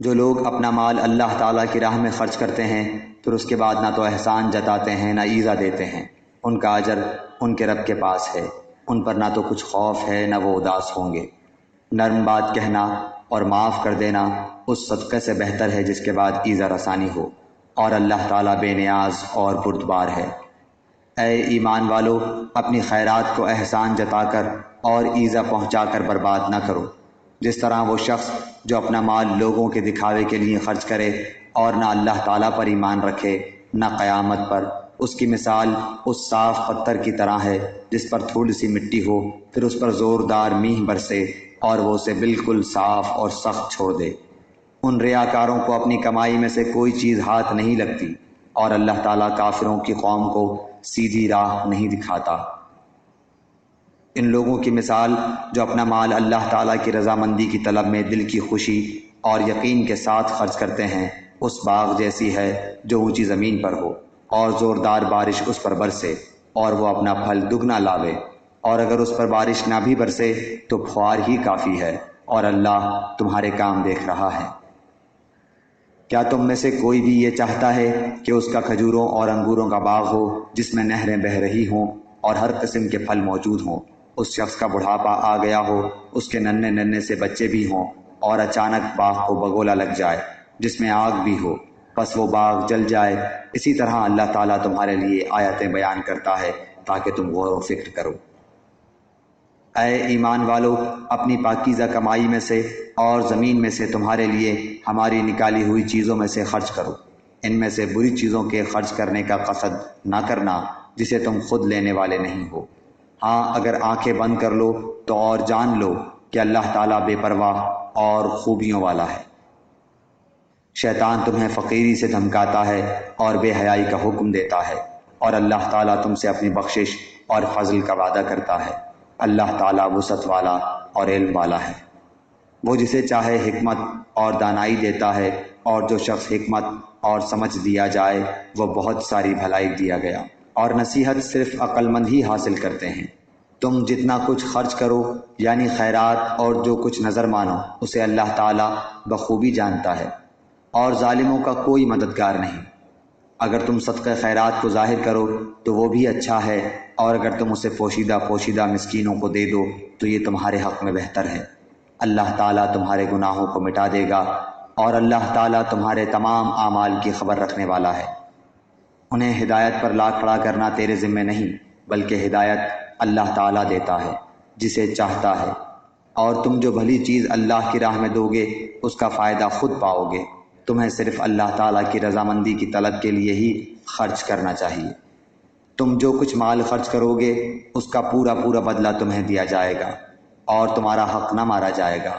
جو لوگ اپنا مال اللہ تعالیٰ کی راہ میں خرچ کرتے ہیں پھر اس کے بعد نہ تو احسان جتاتے ہیں نہ ایذا دیتے ہیں، ان کا اجر ان کے رب کے پاس ہے، ان پر نہ تو کچھ خوف ہے نہ وہ اداس ہوں گے۔ نرم بات کہنا اور معاف کر دینا اس صدقے سے بہتر ہے جس کے بعد ایذا رسانی ہو، اور اللہ تعالیٰ بے نیاز اور بردبار ہے۔ اے ایمان والو، اپنی خیرات کو احسان جتا کر اور ایذا پہنچا کر برباد نہ کرو۔ جس طرح وہ شخص جو اپنا مال لوگوں کے دکھاوے کے لیے خرچ کرے اور نہ اللہ تعالیٰ پر ایمان رکھے نہ قیامت پر، اس کی مثال اس صاف پتھر کی طرح ہے جس پر تھوڑی سی مٹی ہو، پھر اس پر زوردار میںہ برسے اور وہ اسے بالکل صاف اور سخت چھوڑ دے۔ ان ریاکاروں کو اپنی کمائی میں سے کوئی چیز ہاتھ نہیں لگتی، اور اللہ تعالیٰ کافروں کی قوم کو سیدھی راہ نہیں دکھاتا۔ ان لوگوں کی مثال جو اپنا مال اللہ تعالیٰ کی رضامندی کی طلب میں دل کی خوشی اور یقین کے ساتھ خرچ کرتے ہیں اس باغ جیسی ہے جو اونچی زمین پر ہو اور زوردار بارش اس پر برسے اور وہ اپنا پھل دگنا لاوے، اور اگر اس پر بارش نہ بھی برسے تو پھوار ہی کافی ہے، اور اللہ تمہارے کام دیکھ رہا ہے۔ کیا تم میں سے کوئی بھی یہ چاہتا ہے کہ اس کا کھجوروں اور انگوروں کا باغ ہو جس میں نہریں بہہ رہی ہوں اور ہر قسم کے پھل موجود ہوں، اس شخص کا بڑھاپا آ گیا ہو، اس کے ننھے ننھے سے بچے بھی ہوں، اور اچانک باغ کو بگولا لگ جائے جس میں آگ بھی ہو، پس وہ باغ جل جائے؟ اسی طرح اللہ تعالیٰ تمہارے لیے آیتیں بیان کرتا ہے تاکہ تم غور و فکر کرو۔ اے ایمان والو، اپنی پاکیزہ کمائی میں سے اور زمین میں سے تمہارے لیے ہماری نکالی ہوئی چیزوں میں سے خرچ کرو۔ ان میں سے بری چیزوں کے خرچ کرنے کا قصد نہ کرنا جسے تم خود لینے والے نہیں ہو۔ ہاں، اگر آنکھیں بند کر لو تو اور جان لو کہ اللہ تعالیٰ بے پرواہ اور خوبیوں والا ہے۔ شیطان تمہیں فقیری سے دھمکاتا ہے اور بے حیائی کا حکم دیتا ہے، اور اللہ تعالیٰ تم سے اپنی بخشش اور فضل کا وعدہ کرتا ہے۔ اللہ تعالیٰ وسعت والا اور علم والا ہے۔ وہ جسے چاہے حکمت اور دانائی دیتا ہے، اور جو شخص حکمت اور سمجھ دیا جائے وہ بہت ساری بھلائی دیا گیا، اور نصیحت صرف عقل مند ہی حاصل کرتے ہیں۔ تم جتنا کچھ خرچ کرو یعنی خیرات اور جو کچھ نظر مانو اسے اللہ تعالیٰ بخوبی جانتا ہے، اور ظالموں کا کوئی مددگار نہیں۔ اگر تم صدقہ خیرات کو ظاہر کرو تو وہ بھی اچھا ہے، اور اگر تم اسے پوشیدہ پوشیدہ مسکینوں کو دے دو تو یہ تمہارے حق میں بہتر ہے۔ اللہ تعالیٰ تمہارے گناہوں کو مٹا دے گا، اور اللہ تعالیٰ تمہارے تمام اعمال کی خبر رکھنے والا ہے۔ انہیں ہدایت پر لا کھڑا کرنا تیرے ذمہ نہیں، بلکہ ہدایت اللہ تعالیٰ دیتا ہے جسے چاہتا ہے، اور تم جو بھلی چیز اللہ کی راہ میں دو گے اس کا فائدہ خود پاؤ گے۔ تمہیں صرف اللہ تعالیٰ کی رضامندی کی طلب کے لیے ہی خرچ کرنا چاہیے۔ تم جو کچھ مال خرچ کرو گے اس کا پورا پورا بدلہ تمہیں دیا جائے گا، اور تمہارا حق نہ مارا جائے گا۔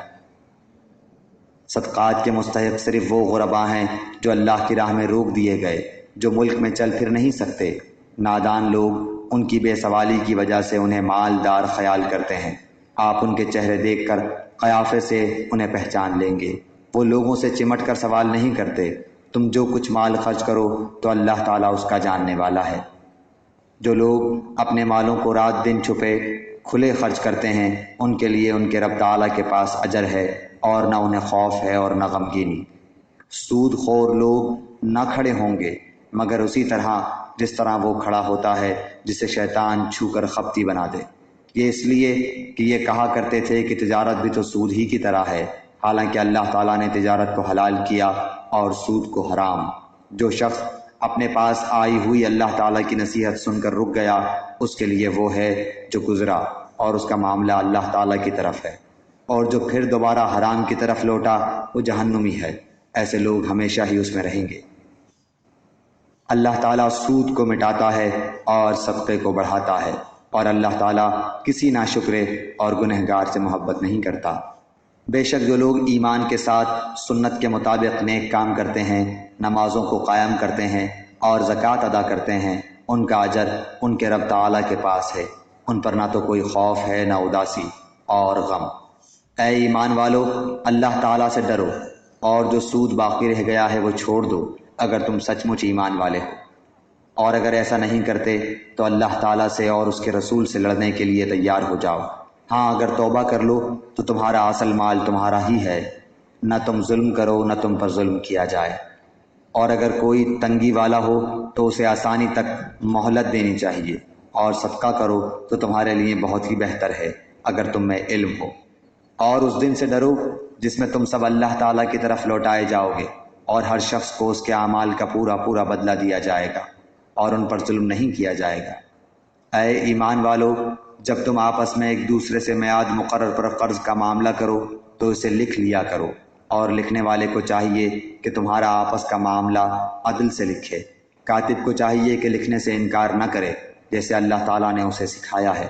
صدقات کے مستحق صرف وہ غرباء ہیں جو اللہ کی راہ میں روک دیے گئے، جو ملک میں چل پھر نہیں سکتے۔ نادان لوگ ان کی بے سوالی کی وجہ سے انہیں مالدار خیال کرتے ہیں۔ آپ ان کے چہرے دیکھ کر قیافے سے انہیں پہچان لیں گے۔ وہ لوگوں سے چمٹ کر سوال نہیں کرتے۔ تم جو کچھ مال خرچ کرو تو اللہ تعالیٰ اس کا جاننے والا ہے۔ جو لوگ اپنے مالوں کو رات دن چھپے کھلے خرچ کرتے ہیں ان کے لیے ان کے رب تعالیٰ کے پاس اجر ہے، اور نہ انہیں خوف ہے اور نہ غمگینی۔ سود خور لوگ نہ کھڑے ہوں گے مگر اسی طرح جس طرح وہ کھڑا ہوتا ہے جسے شیطان چھو کر خپتی بنا دے۔ یہ اس لیے کہ یہ کہا کرتے تھے کہ تجارت بھی تو سود ہی کی طرح ہے، حالانکہ اللہ تعالیٰ نے تجارت کو حلال کیا اور سود کو حرام۔ جو شخص اپنے پاس آئی ہوئی اللہ تعالیٰ کی نصیحت سن کر رک گیا اس کے لیے وہ ہے جو گزرا، اور اس کا معاملہ اللہ تعالیٰ کی طرف ہے، اور جو پھر دوبارہ حرام کی طرف لوٹا وہ جہنمی ہے۔ ایسے لوگ ہمیشہ ہی اس میں رہیں گے۔ اللہ تعالیٰ سود کو مٹاتا ہے اور صدقے کو بڑھاتا ہے، اور اللہ تعالیٰ کسی ناشکرے اور گنہگار سے محبت نہیں کرتا۔ بے شک جو لوگ ایمان کے ساتھ سنت کے مطابق نیک کام کرتے ہیں، نمازوں کو قائم کرتے ہیں اور زکوٰۃ ادا کرتے ہیں، ان کا اجر ان کے رب تعالیٰ کے پاس ہے۔ ان پر نہ تو کوئی خوف ہے نہ اداسی اور غم۔ اے ایمان والو، اللہ تعالیٰ سے ڈرو، اور جو سود باقی رہ گیا ہے وہ چھوڑ دو اگر تم سچ مچ ایمان والے ہو، اور اگر ایسا نہیں کرتے تو اللہ تعالیٰ سے اور اس کے رسول سے لڑنے کے لیے تیار ہو جاؤ۔ ہاں، اگر توبہ کر لو تو تمہارا اصل مال تمہارا ہی ہے، نہ تم ظلم کرو نہ تم پر ظلم کیا جائے، اور اگر کوئی تنگی والا ہو تو اسے آسانی تک مہلت دینی چاہیے، اور صدقہ کرو تو تمہارے لیے بہت ہی بہتر ہے اگر تم میں علم ہو۔ اور اس دن سے ڈرو جس میں تم سب اللہ تعالیٰ کی طرف لوٹائے جاؤ گے، اور ہر شخص کو اس کے اعمال کا پورا پورا بدلہ دیا جائے گا، اور ان پر ظلم نہیں کیا جائے گا۔ اے ایمان والو، جب تم آپس میں ایک دوسرے سے میعاد مقرر پر قرض کا معاملہ کرو تو اسے لکھ لیا کرو، اور لکھنے والے کو چاہیے کہ تمہارا آپس کا معاملہ عدل سے لکھے۔ کاتب کو چاہیے کہ لکھنے سے انکار نہ کرے جیسے اللہ تعالیٰ نے اسے سکھایا ہے،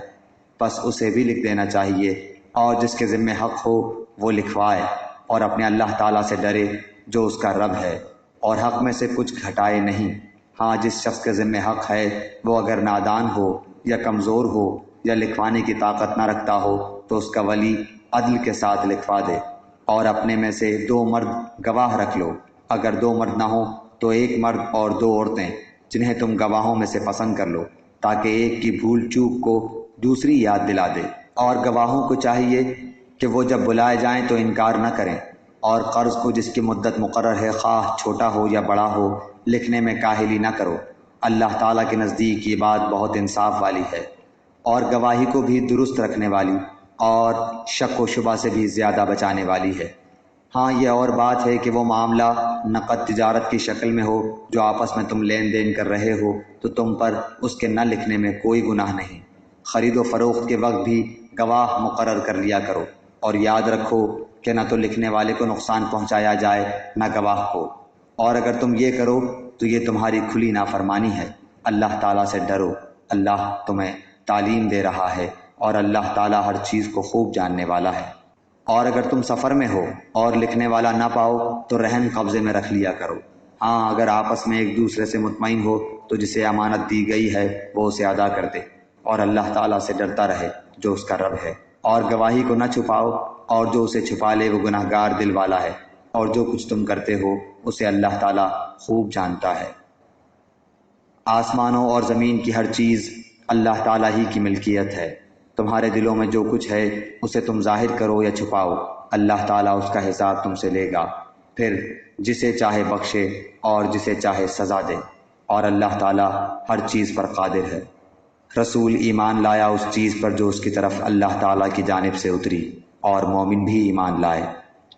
بس اسے بھی لکھ دینا چاہیے، اور جس کے ذمہ حق ہو وہ لکھوائے، اور اپنے اللہ تعالیٰ سے ڈرے جو اس کا رب ہے، اور حق میں سے کچھ گھٹائے نہیں۔ ہاں، جس شخص کے ذمہ حق ہے وہ اگر نادان ہو یا کمزور ہو یا لکھوانے کی طاقت نہ رکھتا ہو تو اس کا ولی عدل کے ساتھ لکھوا دے، اور اپنے میں سے 2 مرد گواہ رکھ لو، اگر 2 مرد نہ ہوں تو 1 مرد اور 2 عورتیں جنہیں تم گواہوں میں سے پسند کر لو، تاکہ ایک کی بھول چوک کو دوسری یاد دلا دے۔ اور گواہوں کو چاہیے کہ وہ جب بلائے جائیں تو انکار نہ کریں، اور قرض کو جس کی مدت مقرر ہے خواہ چھوٹا ہو یا بڑا ہو لکھنے میں کاہلی نہ کرو، اللہ تعالیٰ کے نزدیک یہ بات بہت انصاف والی ہے، اور گواہی کو بھی درست رکھنے والی اور شک و شبہ سے بھی زیادہ بچانے والی ہے۔ ہاں، یہ اور بات ہے کہ وہ معاملہ نقد تجارت کی شکل میں ہو جو آپس میں تم لین دین کر رہے ہو تو تم پر اس کے نہ لکھنے میں کوئی گناہ نہیں۔ خرید و فروخت کے وقت بھی گواہ مقرر کر لیا کرو، اور یاد رکھو کہ نہ تو لکھنے والے کو نقصان پہنچایا جائے نہ گواہ کو، اور اگر تم یہ کرو تو یہ تمہاری کھلی نافرمانی ہے۔ اللہ تعالیٰ سے ڈرو، اللہ تمہیں تعلیم دے رہا ہے، اور اللہ تعالیٰ ہر چیز کو خوب جاننے والا ہے۔ اور اگر تم سفر میں ہو اور لکھنے والا نہ پاؤ تو رہن قبضے میں رکھ لیا کرو۔ ہاں، اگر آپس میں ایک دوسرے سے مطمئن ہو تو جسے امانت دی گئی ہے وہ اسے ادا کر دے، اور اللہ تعالیٰ سے ڈرتا رہے جو اس کا رب ہے۔ اور گواہی کو نہ چھپاؤ، اور جو اسے چھپا لے وہ گناہ گار دل والا ہے، اور جو کچھ تم کرتے ہو اسے اللہ تعالیٰ خوب جانتا ہے۔ آسمانوں اور زمین کی ہر چیز اللہ تعالیٰ ہی کی ملکیت ہے۔ تمہارے دلوں میں جو کچھ ہے اسے تم ظاہر کرو یا چھپاؤ، اللہ تعالیٰ اس کا حساب تم سے لے گا، پھر جسے چاہے بخشے اور جسے چاہے سزا دے، اور اللہ تعالیٰ ہر چیز پر قادر ہے۔ رسول ایمان لایا اس چیز پر جو اس کی طرف اللہ تعالیٰ کی جانب سے اتری، اور مومن بھی ایمان لائے۔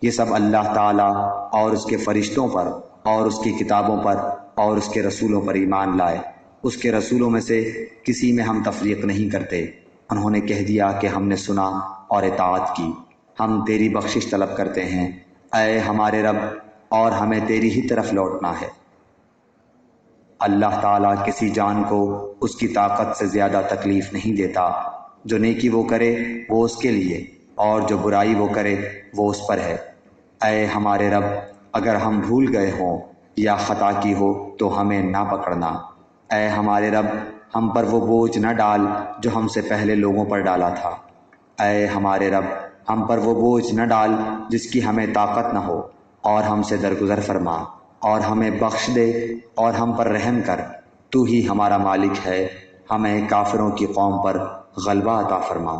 یہ سب اللہ تعالیٰ اور اس کے فرشتوں پر اور اس کی کتابوں پر اور اس کے رسولوں پر ایمان لائے۔ اس کے رسولوں میں سے کسی میں ہم تفریق نہیں کرتے۔ انہوں نے کہہ دیا کہ ہم نے سنا اور اطاعت کی، ہم تیری بخشش طلب کرتے ہیں، اے ہمارے رب، اور ہمیں تیری ہی طرف لوٹنا ہے۔ اللہ تعالیٰ کسی جان کو اس کی طاقت سے زیادہ تکلیف نہیں دیتا۔ جو نیکی وہ کرے وہ اس کے لیے، اور جو برائی وہ کرے وہ اس پر ہے۔ اے ہمارے رب، اگر ہم بھول گئے ہوں یا خطا کی ہو تو ہمیں نہ پکڑنا۔ اے ہمارے رب، ہم پر وہ بوجھ نہ ڈال جو ہم سے پہلے لوگوں پر ڈالا تھا۔ اے ہمارے رب، ہم پر وہ بوجھ نہ ڈال جس کی ہمیں طاقت نہ ہو، اور ہم سے درگزر فرما، اور ہمیں بخش دے اور ہم پر رحم کر۔ تو ہی ہمارا مالک ہے، ہمیں کافروں کی قوم پر غلبہ عطا فرما۔